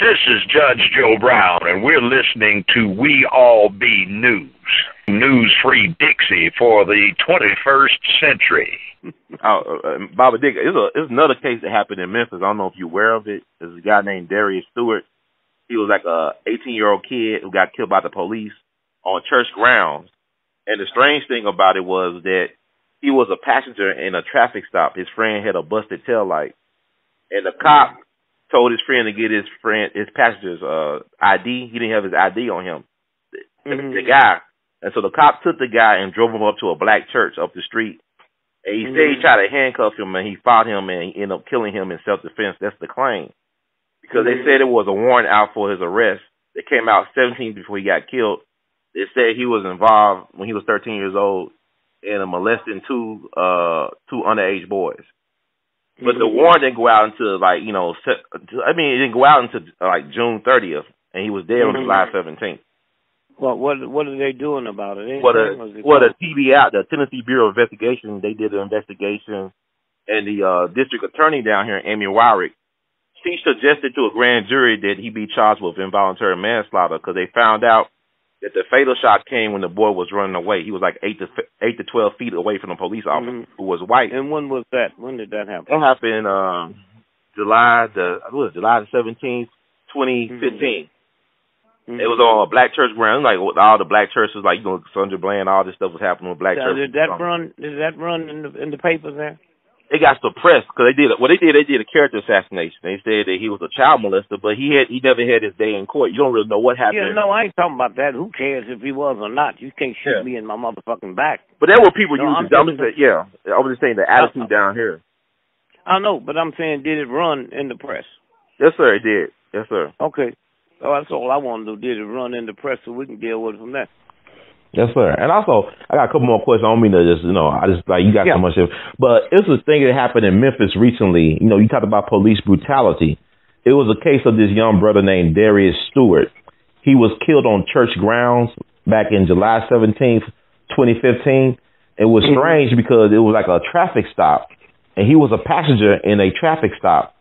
This is Judge Joe Brown, and we're listening to We All Be News. News-free Dixie for the 21st century. Baba Dick, it's another case that happened in Memphis. I don't know if you're aware of it. There's a guy named Darrius Stewart. He was like a 18-year-old kid who got killed by the police on church grounds. And the strange thing about it was that he was a passenger in a traffic stop. His friend had a busted taillight. And the cop told his friend to get his passenger's ID. He didn't have his ID on him. The guy. And so the cop took the guy and drove him up to a black church up the street. And he said he tried to handcuff him, and he fought him, and he ended up killing him in self-defense. That's the claim. Because they said it was a warrant out for his arrest. It came out 17 before he got killed. They said he was involved when he was 13 years old in molesting two underage boys. But the warrant didn't go out until it didn't go out until like June 30th, and he was dead on July 17th. Well, what are they doing about it? The TBI, the Tennessee Bureau of Investigation, they did an investigation, and the district attorney down here, Amy Wyrick, she suggested to a grand jury that he be charged with involuntary manslaughter because they found out that the fatal shot came when the boy was running away. He was like 8 to 12 feet away from the police officer who was white. And when was that? When did that happen? That happened July the 17th, 2015. It was on a black church ground, like all the black churches, like Sandra Bland, all this stuff was happening with black churches. Did that run in the papers there? It got suppressed because they did a character assassination. They said that he was a child molester, but he never had his day in court. You don't really know what happened. Yeah, no, I ain't talking about that. Who cares if he was or not? You can't shoot me in my motherfucking back. But that's what people use. I was just saying the attitude down here. I know, but I'm saying, did it run in the press? Yes, sir, it did. Yes, sir. Okay. So that's all I want to do. Did it run in the press so we can deal with it from there? Yes, sir. And also, I got a couple more questions. I don't mean to just, you got so much. But it's a thing that happened in Memphis recently. You talked about police brutality. It was a case of this young brother named Darrius Stewart. He was killed on church grounds back in July 17th, 2015. It was strange because it was like a traffic stop, and he was a passenger in a traffic stop.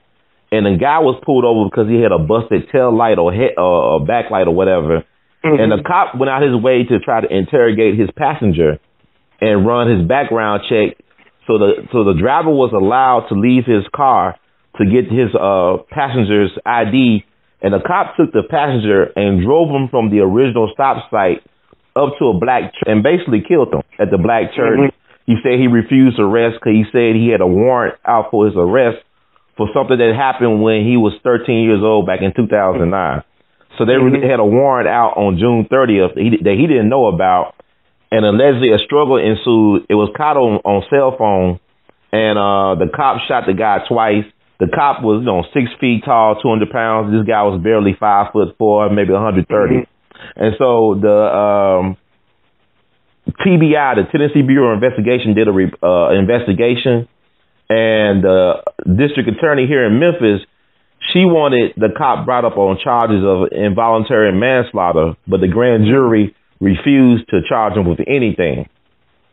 And the guy was pulled over because he had a busted tail light or backlight or whatever. And the cop went out his way to try to interrogate his passenger and run his background check. So the driver was allowed to leave his car to get his passenger's ID. And the cop took the passenger and drove him from the original stop site up to a black church and basically killed him at the black church. He said he refused arrest because he said he had a warrant out for his arrest for something that happened when he was 13 years old back in 2009. So they had a warrant out on June 30th that he didn't know about, and allegedly a struggle ensued. It was caught on cell phone, and the cop shot the guy twice. The cop was 6 feet tall, 200 pounds. This guy was barely 5'4", maybe 130. And so the TBI, the Tennessee Bureau of Investigation, did a investigation. And the district attorney here in Memphis, she wanted the cop brought up on charges of involuntary manslaughter, but the grand jury refused to charge him with anything.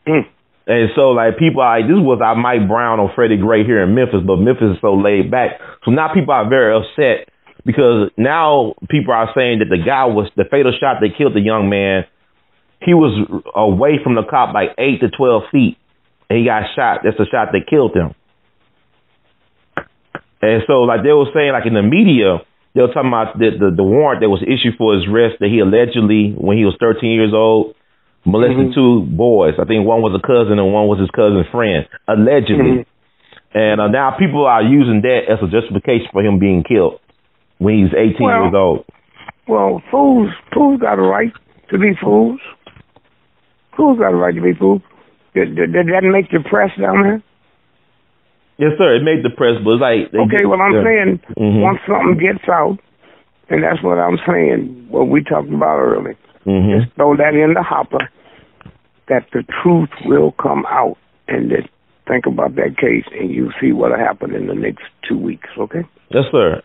And so, people are this was our Mike Brown or Freddie Gray here in Memphis, but Memphis is so laid back. So now people are very upset because now people are saying that the guy was the fatal shot that killed the young man. He was away from the cop like 8 to 12 feet, and he got shot. That's the shot that killed him. And so, they were saying, in the media, they were talking about the warrant that was issued for his arrest that he allegedly, when he was 13 years old, molested two boys. I think one was a cousin and one was his cousin's friend, allegedly. And now people are using that as a justification for him being killed when he's 18 years old. Well, fools got a right to be fools. Fools got a right to be fools. Did that make the press down there? Yes, sir. It made the press, but it's I'm saying once something gets out, and that's what I'm saying, what we talked about earlier, just throw that in the hopper, that the truth will come out, and that think about that case, and you'll see what'll happen in the next 2 weeks, okay? Yes, sir.